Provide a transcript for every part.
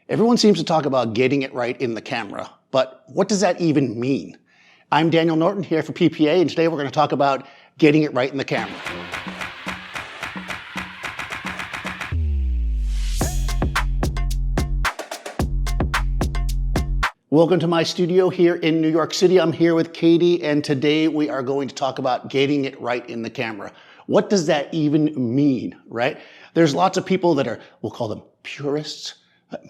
Everyone seems to talk about getting it right in the camera, but what does that even mean? I'm Daniel Norton here for PPA, and today we're going to talk about getting it right in the camera. Welcome to my studio here in New York City. I'm here with Katie, and today we are going to talk about getting it right in the camera. What does that even mean, right? There's lots of people that are, we'll call them purists.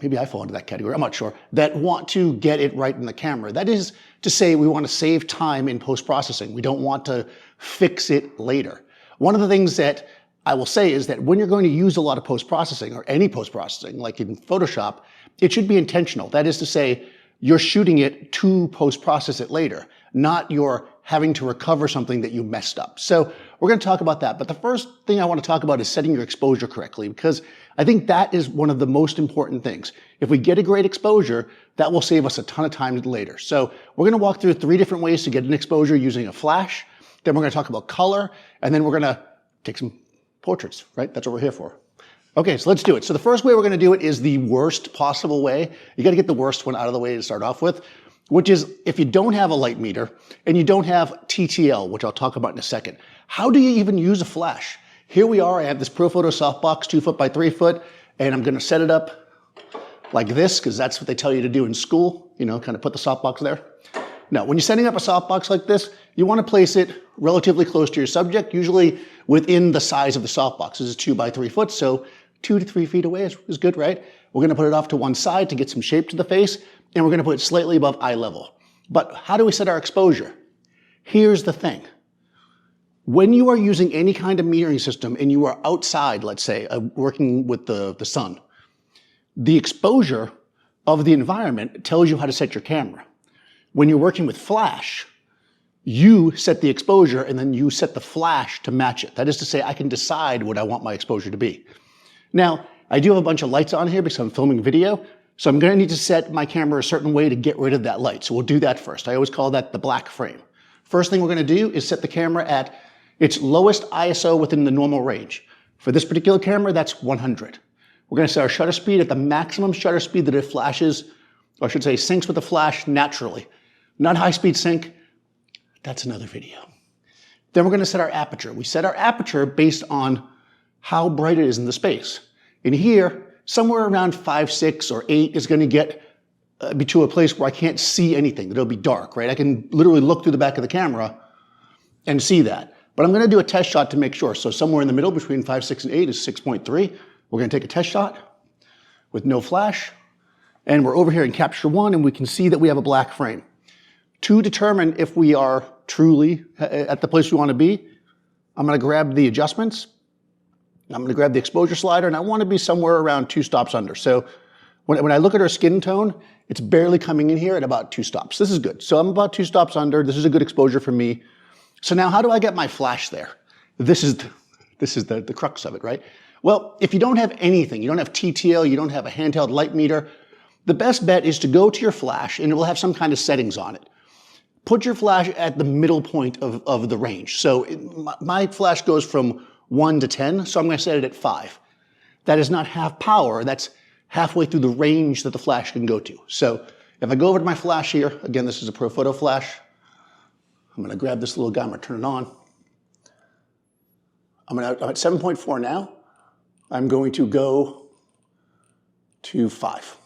Maybe I fall into that category, I'm not sure, that want to get it right in the camera. That is to say we want to save time in post-processing. We don't want to fix it later. One of the things that I will say is that when you're going to use a lot of post-processing, or any post-processing, like in Photoshop, it should be intentional. That is to say, you're shooting it to post-process it later, not you're having to recover something that you messed up. So we're going to talk about that. But the first thing I want to talk about is setting your exposure correctly, because I think that is one of the most important things. If we get a great exposure, that will save us a ton of time later. So we're going to walk through 3 different ways to get an exposure using a flash. Then we're going to talk about color, and then we're going to take some portraits, right? That's what we're here for. Okay, so let's do it. So the first way we're going to do it is the worst possible way. You got to get the worst one out of the way to start off with, which is if you don't have a light meter and you don't have TTL, which I'll talk about in a second. How do you even use a flash? Here we are. I have this ProPhoto softbox, 2 foot by 3 foot, and I'm going to set it up like this because that's what they tell you to do in school. You know, kind of put the softbox there. Now, when you're setting up a softbox like this, you want to place it relatively close to your subject, usually within the size of the softbox. This is 2 by 3 foot, so 2 to 3 feet away is good, right? We're going to put it off to one side to get some shape to the face, and we're going to put it slightly above eye level. But how do we set our exposure? Here's the thing. When you are using any kind of metering system and you are outside, let's say, working with the sun, the exposure of the environment tells you how to set your camera. When you're working with flash, you set the exposure and then you set the flash to match it. That is to say, I can decide what I want my exposure to be. Now, I do have a bunch of lights on here because I'm filming video, so I'm going to need to set my camera a certain way to get rid of that light. So we'll do that first. I always call that the black frame. First thing we're going to do is set the camera at its lowest ISO within the normal range. For this particular camera, that's 100. We're going to set our shutter speed at the maximum shutter speed that it flashes, or I should say syncs with the flash naturally. Not high-speed sync. That's another video. Then we're going to set our aperture. We set our aperture based on how bright it is in the space. In here, somewhere around 5, 6, or 8 is going to get be to a place where I can't see anything. It'll be dark, right? I can literally look through the back of the camera and see that. But I'm going to do a test shot to make sure. So somewhere in the middle between 5, 6, and 8 is 6.3. We're going to take a test shot with no flash. And we're over here in capture 1, and we can see that we have a black frame. To determine if we are truly at the place we want to be, I'm going to grab the adjustments. I'm going to grab the exposure slider, and I want to be somewhere around 2 stops under. So when I look at her skin tone, it's barely coming in here at about 2 stops. This is good. So I'm about 2 stops under. This is a good exposure for me. So now how do I get my flash there? This is the crux of it, right? Well, if you don't have anything, you don't have TTL, you don't have a handheld light meter, the best bet is to go to your flash, and it will have some kind of settings on it. Put your flash at the middle point of the range. So my flash goes from 1 to 10, so I'm going to set it at 5. That is not half power, that's halfway through the range that the flash can go to. So if I go over to my flash here, again, this is a ProPhoto flash. I'm going to grab this little guy, I'm going to turn it on. I'm at 7.4 now. I'm going to go to 5.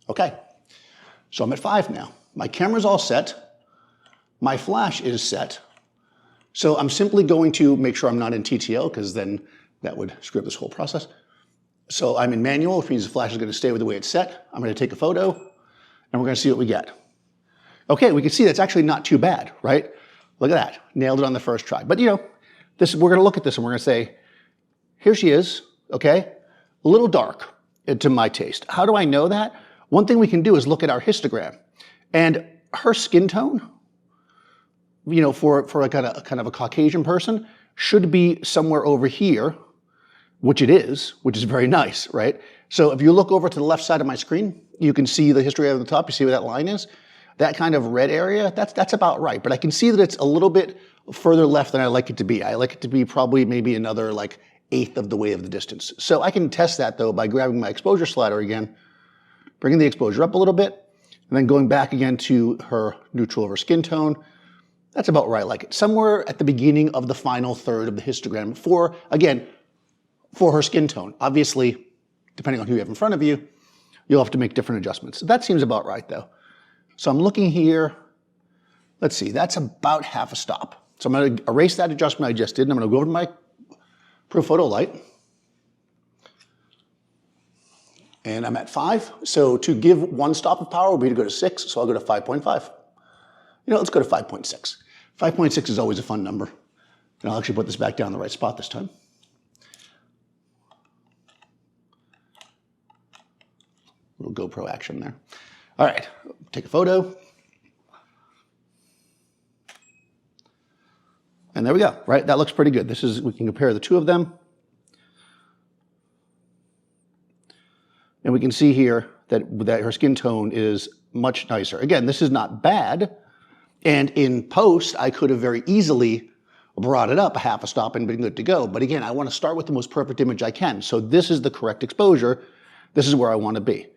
Okay, so I'm at 5 now. My camera's all set. My flash is set. So I'm simply going to make sure I'm not in TTL, because then that would screw up this whole process. So I'm in manual, which means the flash is going to stay with the way it's set. I'm going to take a photo, and we're going to see what we get. Okay, we can see that's actually not too bad, right? Look at that. Nailed it on the first try. But, you know, we're going to look at this, and we're going to say, here she is, okay? A little dark to my taste. How do I know that? One thing we can do is look at our histogram. And her skin tone, you know, for a kind of a Caucasian person, should be somewhere over here, which it is, which is very nice, right? So if you look over to the left side of my screen, you can see the histogram at the top. You see where that line is? That kind of red area, that's about right. But I can see that it's a little bit further left than I like it to be. I like it to be probably maybe another like 1/8 of the way of the distance. So I can test that though by grabbing my exposure slider again bringing the exposure up a little bit, and then going back again to her neutral over skin tone. That's about where I like it. Somewhere at the beginning of the final third of the histogram for, again, for her skin tone. Obviously, depending on who you have in front of you, you'll have to make different adjustments. That seems about right though. So I'm looking here, let's see, that's about half a stop. So I'm going to erase that adjustment I just did, and I'm going to go over to my Photo Light. And I'm at 5. So to give one stop of power would be to go to 6, so I'll go to 5.5. You know, let's go to 5.6. 5.6 is always a fun number. And I'll actually put this back down in the right spot this time. Little GoPro action there. All right, take a photo. And there we go, right? That looks pretty good. This is, we can compare the two of them. And we can see here that her skin tone is much nicer. Again, this is not bad. And in post, I could have very easily brought it up a half a stop and been good to go. But again, I want to start with the most perfect image I can. So this is the correct exposure. This is where I want to be.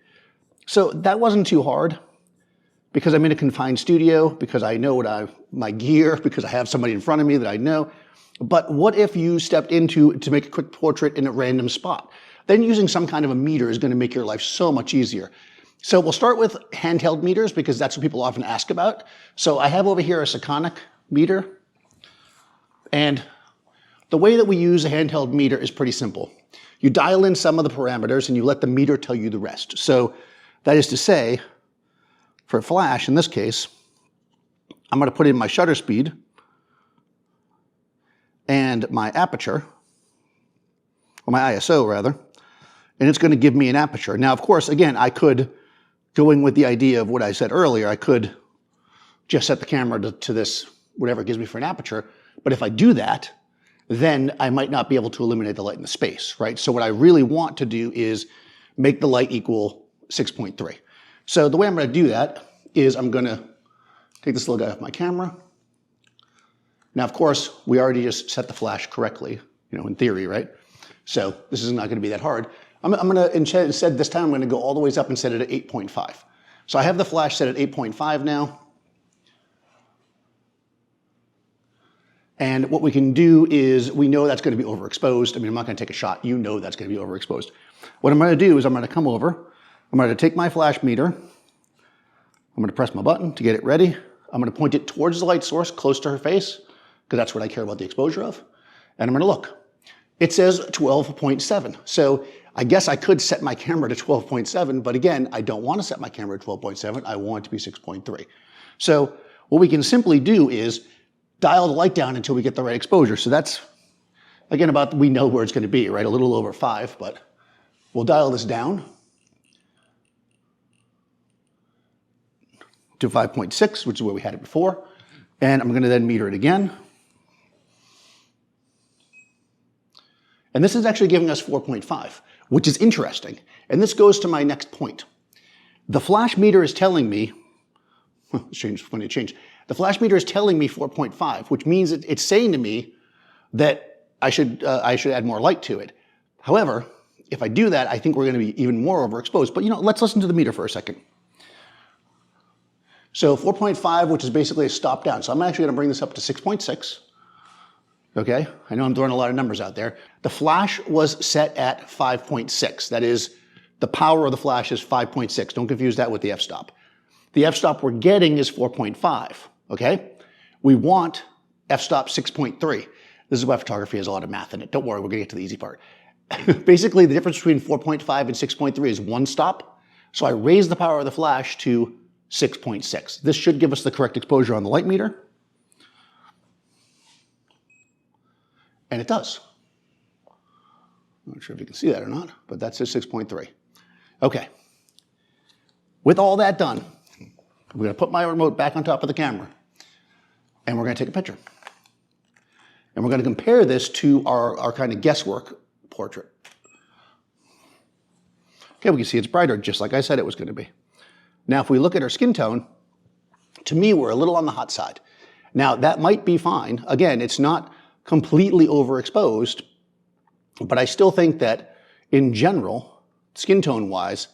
So that wasn't too hard because I'm in a confined studio, because I know my gear, because I have somebody in front of me that I know. But what if you stepped into to make a quick portrait in a random spot? Then using some kind of a meter is going to make your life so much easier. So we'll start with handheld meters because that's what people often ask about. So I have over here a Sekonic meter. And the way that we use a handheld meter is pretty simple. You dial in some of the parameters and you let the meter tell you the rest. So that is to say, for flash, in this case, I'm going to put in my shutter speed and my aperture, or my ISO rather, and it's going to give me an aperture. Now, of course, again, I could, going with the idea of what I said earlier, I could just set the camera to this, whatever it gives me for an aperture, but if I do that, then I might not be able to eliminate the light in the space, right? So what I really want to do is make the light equal 6.3. So the way I'm going to do that is I'm going to take this little guy off my camera. Now, of course, we already just set the flash correctly, you know, in theory, right? So this is not going to be that hard. I'm going to, instead this time, I'm going to go all the way up and set it at 8.5. So I have the flash set at 8.5 now. And what we can do is, we know that's going to be overexposed. I mean, I'm not going to take a shot. You know that's going to be overexposed. What I'm going to do is I'm going to come over. I'm going to take my flash meter. I'm going to press my button to get it ready. I'm going to point it towards the light source, close to her face, because that's what I care about the exposure of. And I'm going to look. It says 12.7. So I guess I could set my camera to 12.7, but again, I don't want to set my camera to 12.7. I want it to be 6.3. So what we can simply do is dial the light down until we get the right exposure. So that's, again, about, we know where it's going to be, right? A little over 5, but we'll dial this down to 5.6, which is where we had it before. And I'm going to then meter it again. And this is actually giving us 4.5, which is interesting. And this goes to my next point. The flash meter is telling me, it's changed when it changed. The flash meter is telling me 4.5, which means it's saying to me that I should add more light to it. However, if I do that, I think we're going to be even more overexposed. But you know, let's listen to the meter for a second. So 4.5, which is basically a stop down. So I'm actually going to bring this up to 6.6. Okay, I know I'm throwing a lot of numbers out there. The flash was set at 5.6. That is, the power of the flash is 5.6. Don't confuse that with the f-stop. The f-stop we're getting is 4.5, okay? We want f-stop 6.3. This is why photography has a lot of math in it. Don't worry, we're gonna get to the easy part. Basically, the difference between 4.5 and 6.3 is one stop. So I raise the power of the flash to 6.6. This should give us the correct exposure on the light meter. And it does. I'm not sure if you can see that or not, but that says 6.3. Okay. With all that done, we're going to put my remote back on top of the camera, and we're going to take a picture. And we're going to compare this to our kind of guesswork portrait. Okay, we can see it's brighter, just like I said it was going to be. Now, if we look at her skin tone, to me, we're a little on the hot side. Now, that might be fine. Again, it's not completely overexposed, but I still think that in general, skin tone wise,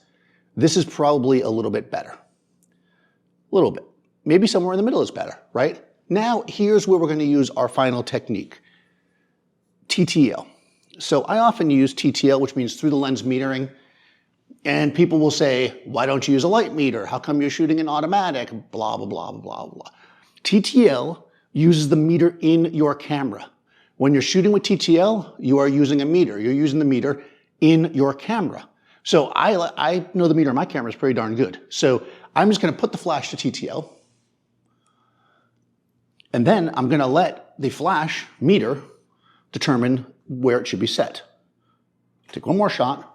This is probably a little bit better. A little bit. Maybe somewhere in the middle is better, right? Now, here's where we're going to use our final technique, TTL. So I often use TTL, which means through the lens metering. And people will say, why don't you use a light meter? How come you're shooting in automatic? Blah, blah, blah, blah, blah. TTL uses the meter in your camera. When you're shooting with TTL, you are using a meter. You're using the meter in your camera. So I know the meter in my camera is pretty darn good. So I'm just going to put the flash to TTL. And then I'm going to let the flash meter determine where it should be set. Take one more shot.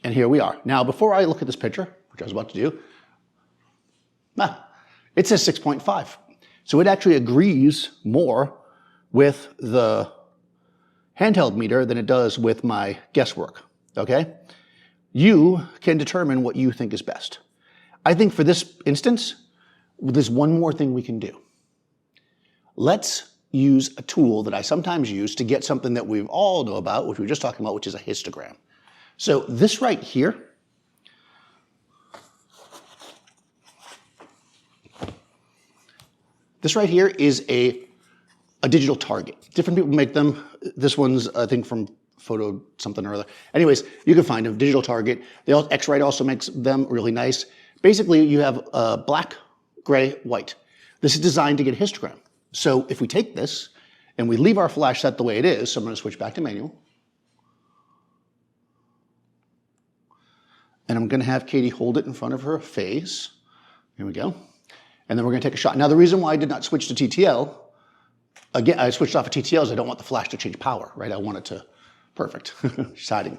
And here we are. Now, before I look at this picture, which I was about to do, it says 6.5. So it actually agrees more with the handheld meter than it does with my guesswork, okay? You can determine what you think is best. I think for this instance, there's one more thing we can do. Let's use a tool that I sometimes use to get something that we all know about, which we were just talking about, which is a histogram. So this right here, is a digital target. Different people make them. This one's, I think, from Photo something or other. Anyways, you can find a digital target. X-Rite also makes them really nice. Basically, you have black, gray, white. This is designed to get a histogram. So if we take this and we leave our flash set the way it is, so I'm going to switch back to manual. And I'm going to have Katie hold it in front of her face. Here we go. And then we're going to take a shot. Now, the reason why I did not switch to TTL, again, I switched off of TTL is I don't want the flash to change power, right? I want it to, perfect, she's hiding.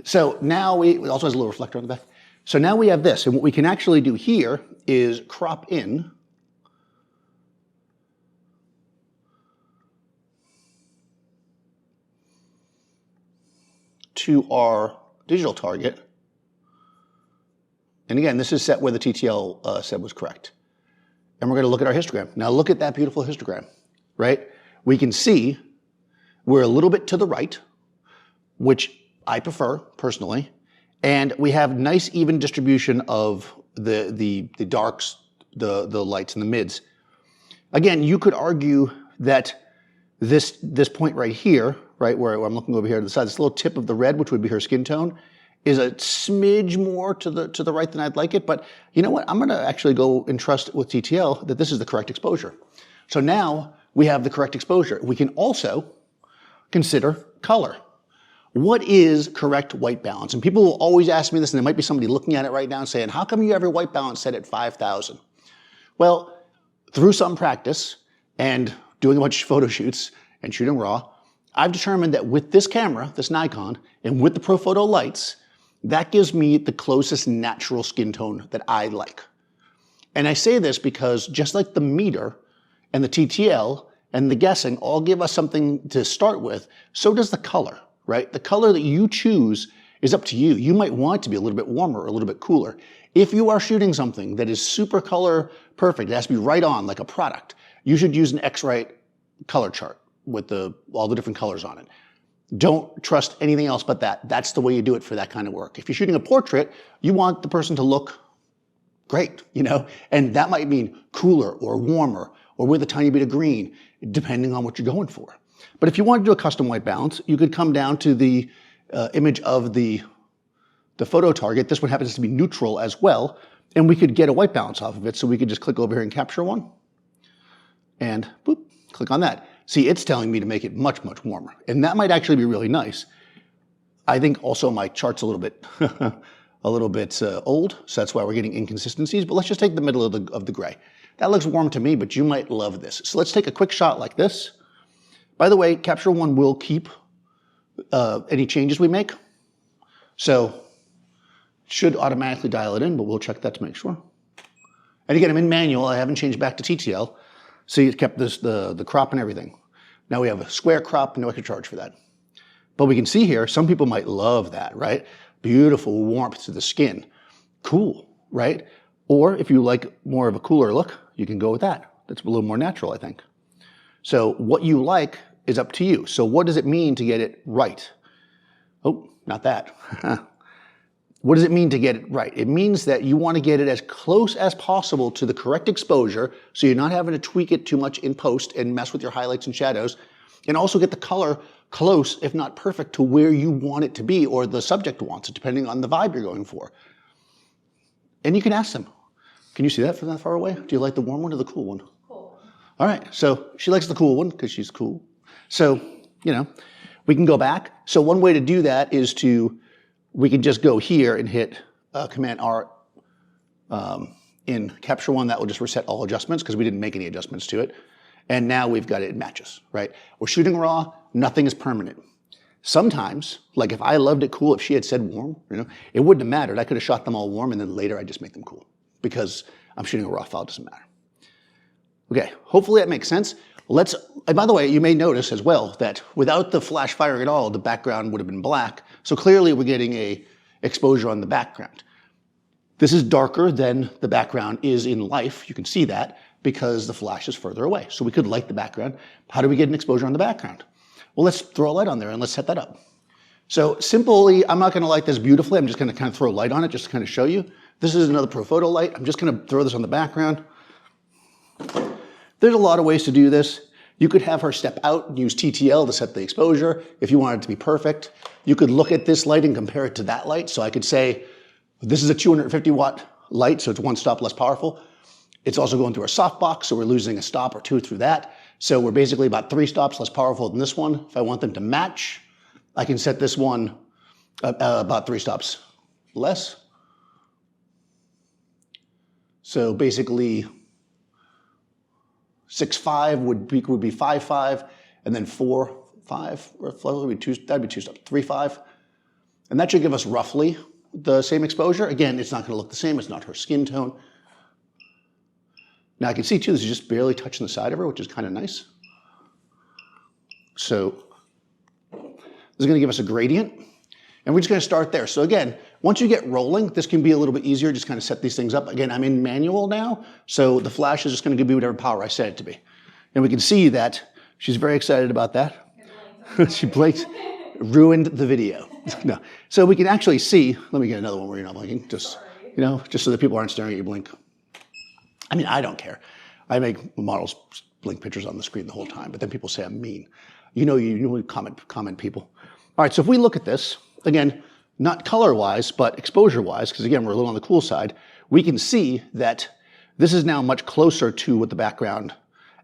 So now it also has a little reflector on the back. So now we have this. And what we can actually do here is crop in to our digital target. And again, this is set where the TTL said was correct. And we're going to look at our histogram. Now look at that beautiful histogram, right? We can see we're a little bit to the right, which I prefer personally. And we have nice even distribution of the darks, the lights, and the mids. Again, you could argue that this point right here, right, where I'm looking over here to the side, this little tip of the red, which would be her skin tone, is a smidge more to the right than I'd like it. But you know what? I'm going to actually go and trust with TTL that this is the correct exposure. So now we have the correct exposure. We can also consider color. What is correct white balance? And people will always ask me this, and there might be somebody looking at it right now and saying, how come you have your white balance set at 5,000? Well, through some practice and doing a bunch of photo shoots and shooting raw, I've determined that with this camera, this Nikon, and with the ProPhoto lights, that gives me the closest natural skin tone that I like. And I say this because just like the meter and the TTL and the guessing all give us something to start with, so does the color, right? The color that you choose is up to you. You might want it to be a little bit warmer or a little bit cooler. If you are shooting something that is super color perfect, it has to be right on like a product, you should use an X-Rite color chart with all the different colors on it. Don't trust anything else but that. That's the way you do it for that kind of work. If you're shooting a portrait, you want the person to look great, you know, and that might mean cooler or warmer or with a tiny bit of green, depending on what you're going for. But if you want to do a custom white balance, you could come down to the image of the photo target. This one happens to be neutral as well, and we could get a white balance off of it. So we could just click over here and capture one, and boop, click on that. See, it's telling me to make it much, much warmer. And that might actually be really nice. I think also my chart's a little bit old, so that's why we're getting inconsistencies. But let's just take the middle of the gray. That looks warm to me, but you might love this. So let's take a quick shot like this. By the way, Capture One will keep any changes we make. So it should automatically dial it in, but we'll check that to make sure. And again, I'm in manual. I haven't changed back to TTL. See, it kept the crop and everything. Now we have a square crop, no extra charge for that. But we can see here, some people might love that, right? Beautiful warmth to the skin. Cool, right? Or if you like more of a cooler look, you can go with that. That's a little more natural, I think. So what you like is up to you. So what does it mean to get it right? Oh, not that. What does it mean to get it right? It means that you want to get it as close as possible to the correct exposure, so you're not having to tweak it too much in post and mess with your highlights and shadows, and also get the color close, if not perfect, to where you want it to be or the subject wants it, depending on the vibe you're going for. And you can ask them, can you see that from that far away? Do you like the warm one or the cool one? Cool. All right, so she likes the cool one because she's cool. So, you know, we can go back. So one way to do that is we can just go here and hit Command R in Capture One. That will just reset all adjustments because we didn't make any adjustments to it. And now we've got it matches, right? We're shooting raw, nothing is permanent. Sometimes, like if I loved it cool, if she had said warm, you know, it wouldn't have mattered. I could have shot them all warm and then later I just make them cool because I'm shooting a raw file, it doesn't matter. Okay, hopefully that makes sense. And by the way, you may notice as well that without the flash firing at all, the background would have been black. So clearly we're getting a exposure on the background. This is darker than the background is in life. You can see that because the flash is further away. So we could light the background. How do we get an exposure on the background? Well, let's throw a light on there and let's set that up. So simply, I'm not going to light this beautifully. I'm just going to kind of throw a light on it just to kind of show you. This is another Profoto light. I'm just going to throw this on the background. There's a lot of ways to do this. You could have her step out and use TTL to set the exposure if you want it to be perfect. You could look at this light and compare it to that light. So I could say, this is a 250 watt light, so it's one stop less powerful. It's also going through a softbox, so we're losing a stop or two through that. So we're basically about 3 stops less powerful than this one. If I want them to match, I can set this one about 3 stops less. So basically 6.5 would be 5.5, and then 4.5 would be 2. That'd be 2 stops. 3.5, and that should give us roughly the same exposure. Again, it's not going to look the same. It's not her skin tone. Now I can see too, this is just barely touching the side of her, which is kind of nice. So this is going to give us a gradient, and we're just going to start there. So again, once you get rolling, this can be a little bit easier. Just kind of set these things up. Again, I'm in manual now, so the flash is just going to give me whatever power I set it to be. And we can see that she's very excited about that. She blinked, ruined the video. No. So we can actually see, let me get another one where you're not blinking, just, you know, just so that people aren't staring at you blink. I mean, I don't care. I make models blink pictures on the screen the whole time, but then people say I'm mean. You know, comment people. All right, so if we look at this, again, not color-wise, but exposure-wise, because again, we're a little on the cool side, we can see that this is now much closer to what the background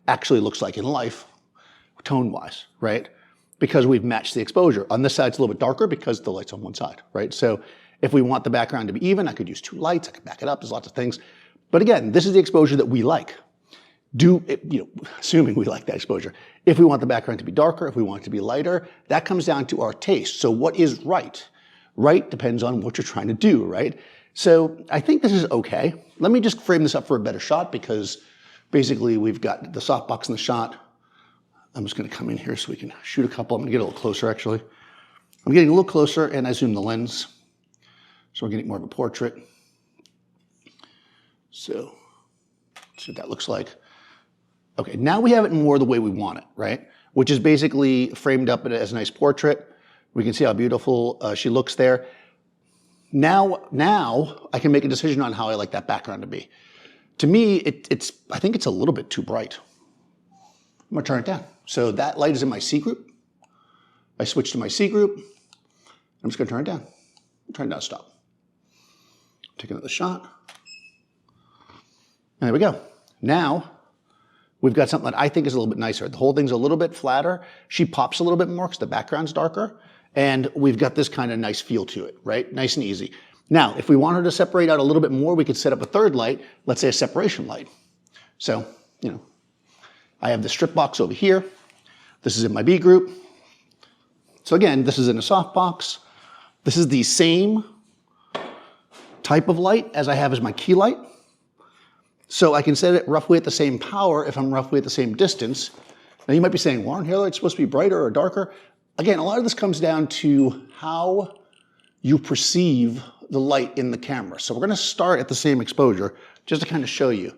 actually looks like in life, tone-wise, right? Because we've matched the exposure. On this side, it's a little bit darker because the light's on one side, right? So if we want the background to be even, I could use 2 lights, I could back it up, there's lots of things. But again, this is the exposure that we like. Assuming we like that exposure. If we want the background to be darker, if we want it to be lighter, that comes down to our taste. So what is right? Right depends on what you're trying to do, right? So I think this is okay. Let me just frame this up for a better shot because basically we've got the softbox in the shot. I'm just going to come in here so we can shoot a couple. I'm going to get a little closer actually. I'm getting a little closer and I zoom the lens. So we're getting more of a portrait. So let's see what that looks like. Okay, now we have it more the way we want it, right? Which is basically framed up as a nice portrait. We can see how beautiful she looks there. Now I can make a decision on how I like that background to be. To me, I think it's a little bit too bright. I'm gonna turn it down. So that light is in my C group. I switch to my C group. I'm just gonna turn it down. Turn it down, stop. Take another shot. And there we go. Now, we've got something that I think is a little bit nicer. The whole thing's a little bit flatter. She pops a little bit more because the background's darker. And we've got this kind of nice feel to it, right? Nice and easy. Now, if we want her to separate out a little bit more, we could set up a third light, let's say a separation light. So, you know, I have the strip box over here. This is in my B group. So again, this is in a soft box. This is the same type of light as I have as my key light. So I can set it roughly at the same power if I'm roughly at the same distance. Now you might be saying, well, aren't hairlights supposed to be brighter or darker? Again, a lot of this comes down to how you perceive the light in the camera. So we're gonna start at the same exposure just to kind of show you.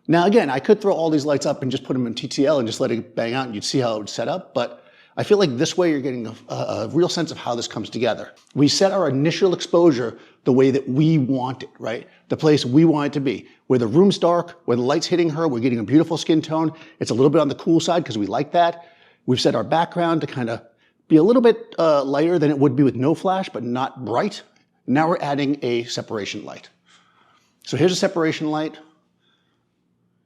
Now again, I could throw all these lights up and just put them in TTL and just let it bang out and you'd see how it would set up, but I feel like this way you're getting a real sense of how this comes together. We set our initial exposure the way that we want it, right? The place we want it to be. Where the room's dark, where the light's hitting her, we're getting a beautiful skin tone. It's a little bit on the cool side because we like that. We've set our background to kind of be a little bit lighter than it would be with no flash, but not bright. Now we're adding a separation light. So here's a separation light.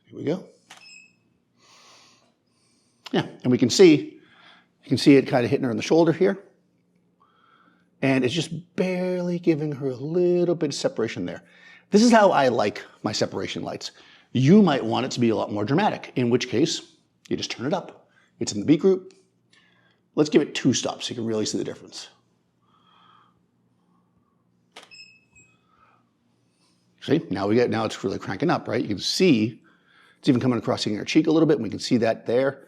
Here we go. Yeah, and we can see, you can see it kind of hitting her in the shoulder here. And it's just barely giving her a little bit of separation there. This is how I like my separation lights. You might want it to be a lot more dramatic, in which case you just turn it up. It's in the B group. Let's give it 2 stops so you can really see the difference. See, now it's really cranking up, right? You can see it's even coming across in your cheek a little bit, and we can see that there.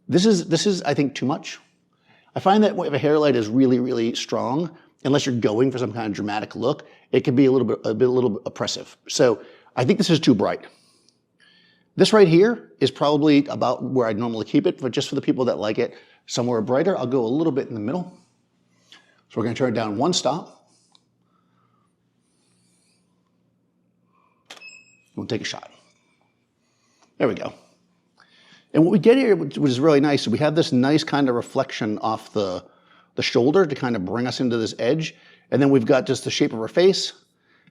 This is I think too much. I find that if a hair light is really, really strong, unless you're going for some kind of dramatic look, it can be a little bit oppressive. So I think this is too bright. This right here is probably about where I'd normally keep it, but just for the people that like it somewhere brighter, I'll go a little bit in the middle. So we're going to turn it down 1 stop. We'll take a shot. There we go. And what we get here, which is really nice, is we have this nice kind of reflection off the shoulder to kind of bring us into this edge. And then we've got just the shape of her face,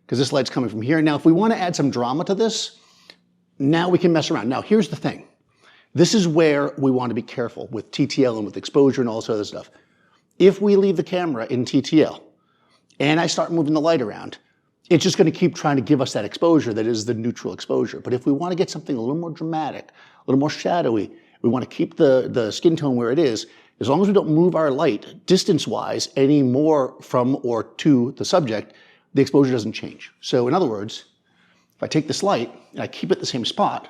because this light's coming from here. Now, if we want to add some drama to this, now we can mess around. Now, here's the thing. This is where we want to be careful with TTL and with exposure and all this other stuff. If we leave the camera in TTL and I start moving the light around, it's just going to keep trying to give us that exposure that is the neutral exposure. But if we want to get something a little more dramatic, a little more shadowy, we want to keep the skin tone where it is, as long as we don't move our light distance-wise any more from or to the subject, the exposure doesn't change. So in other words, if I take this light and I keep it the same spot,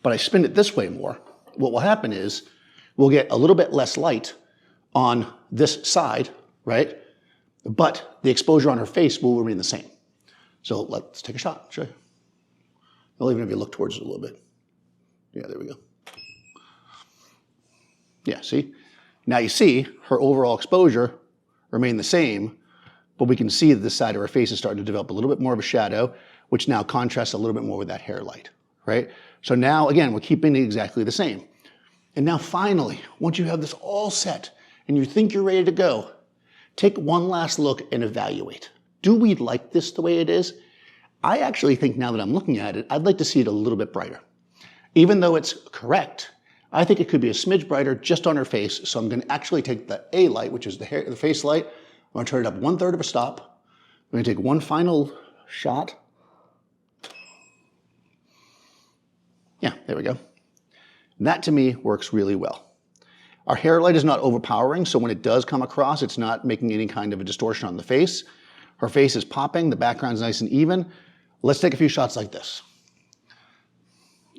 but I spin it this way more, what will happen is we'll get a little bit less light on this side, right? But the exposure on her face will remain the same. So let's take a shot, show you. Well, even if you look towards it a little bit. Yeah, there we go. Yeah, see? Now you see her overall exposure remain the same, but we can see that this side of her face is starting to develop a little bit more of a shadow, which now contrasts a little bit more with that hair light, right? So now, again, we're keeping it exactly the same. And now finally, once you have this all set and you think you're ready to go, take one last look and evaluate. Do we like this the way it is? I actually think now that I'm looking at it, I'd like to see it a little bit brighter. Even though it's correct, I think it could be a smidge brighter just on her face. So I'm going to actually take the A light, which is the face light. I'm going to turn it up 1/3 of a stop. I'm going to take one final shot. Yeah, there we go. That to me works really well. Our hair light is not overpowering, so when it does come across, it's not making any kind of a distortion on the face. Her face is popping, the background's nice and even. Let's take a few shots like this.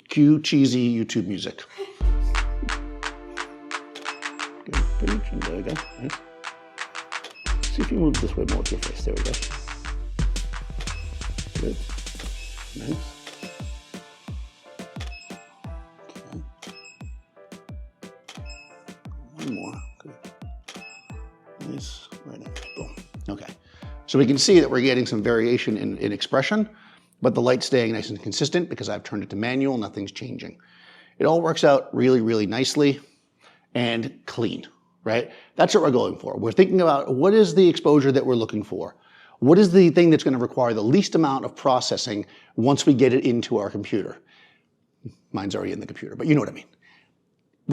Cue cheesy YouTube music. Good, and there we go. Nice. See if you move this way more with your face. There we go. Good. Nice. One more. Good. Nice. Right in. Boom. Okay. So we can see that we're getting some variation in expression, but the light's staying nice and consistent because I've turned it to manual, nothing's changing. It all works out really, really nicely and clean, right? That's what we're going for. We're thinking about what is the exposure that we're looking for? What is the thing that's going to require the least amount of processing once we get it into our computer? Mine's already in the computer, but you know what I mean.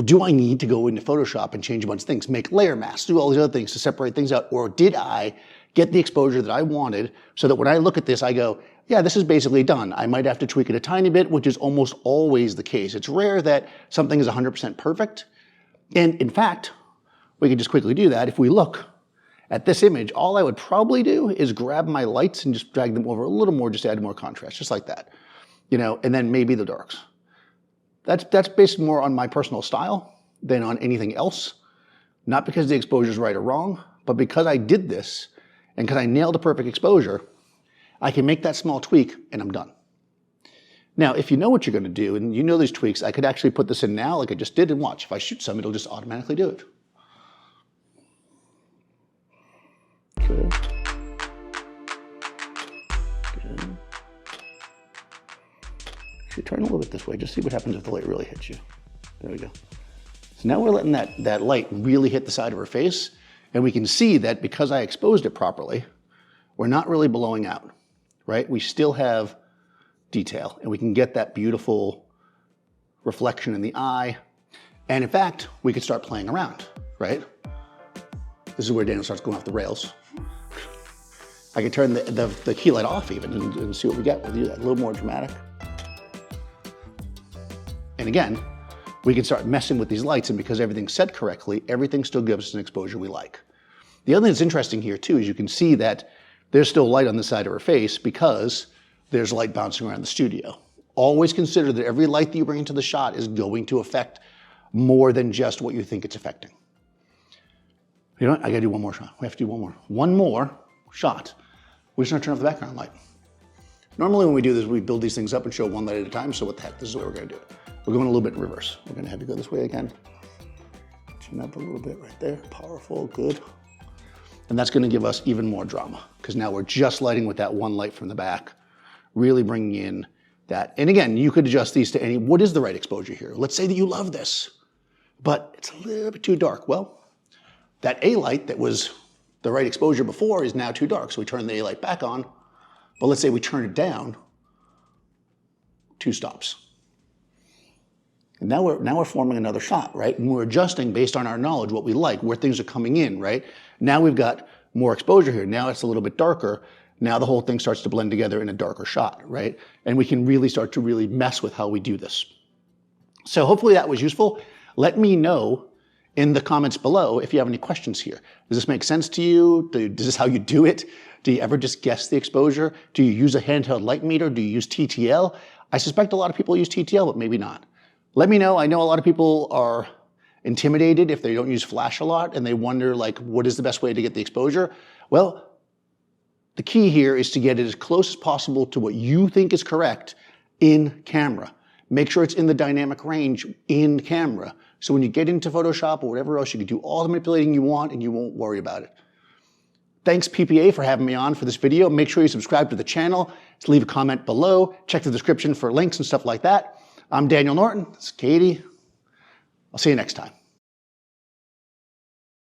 Do I need to go into Photoshop and change a bunch of things, make layer masks, do all these other things to separate things out, or did I get the exposure that I wanted so that when I look at this, I go, yeah, this is basically done. I might have to tweak it a tiny bit, which is almost always the case. It's rare that something is 100% perfect. And in fact, we can just quickly do that. If we look at this image, all I would probably do is grab my lights and just drag them over a little more, just to add more contrast, just like that. You know, and then maybe the darks. That's based more on my personal style than on anything else. Not because the exposure is right or wrong, but because I did this and because I nailed a perfect exposure, I can make that small tweak and I'm done. Now, if you know what you're going to do and you know these tweaks, I could actually put this in now like I just did and watch. If I shoot some, it'll just automatically do it. Okay. Actually, turn a little bit this way. Just see what happens if the light really hits you. There we go. So now we're letting that light really hit the side of her face. And we can see that because I exposed it properly, we're not really blowing out, right? We still have detail, and we can get that beautiful reflection in the eye. And in fact, we could start playing around, right? This is where Daniel starts going off the rails. I could turn the key light off even and see what we get. We'll do that a little more dramatic. And again, we can start messing with these lights, and because everything's set correctly, everything still gives us an exposure we like. The other thing that's interesting here too is you can see that there's still light on the side of her face because there's light bouncing around the studio. Always consider that every light that you bring into the shot is going to affect more than just what you think it's affecting. You know what? I gotta do one more shot. We have to do one more. One more shot. We're just gonna turn off the background light. Normally when we do this, we build these things up and show one light at a time, so what the heck, this is the way we're gonna do it. We're going a little bit in reverse. We're gonna have to go this way again. Chin up a little bit right there. Powerful, good. And that's gonna give us even more drama, because now we're just lighting with that one light from the back, really bringing in that. And again, you could adjust these to any, what is the right exposure here? Let's say that you love this, but it's a little bit too dark. Well, that A light that was the right exposure before is now too dark, so we turn the A light back on, but let's say we turn it down, 2 stops. And now we're forming another shot, right? And we're adjusting based on our knowledge, what we like, where things are coming in, right? Now we've got more exposure here. Now it's a little bit darker. Now the whole thing starts to blend together in a darker shot, right? And we can really start to really mess with how we do this. So hopefully that was useful. Let me know in the comments below if you have any questions here. Does this make sense to you? Is this how you do it? Do you ever just guess the exposure? Do you use a handheld light meter? Do you use TTL? I suspect a lot of people use TTL, but maybe not. Let me know. I know a lot of people are intimidated if they don't use flash a lot and they wonder, like, what is the best way to get the exposure? Well, the key here is to get it as close as possible to what you think is correct in camera. Make sure it's in the dynamic range in camera. So when you get into Photoshop or whatever else, you can do all the manipulating you want and you won't worry about it. Thanks PPA for having me on for this video. Make sure you subscribe to the channel. Just leave a comment below. Check the description for links and stuff like that. I'm Daniel Norton. This is Katie. I'll see you next time.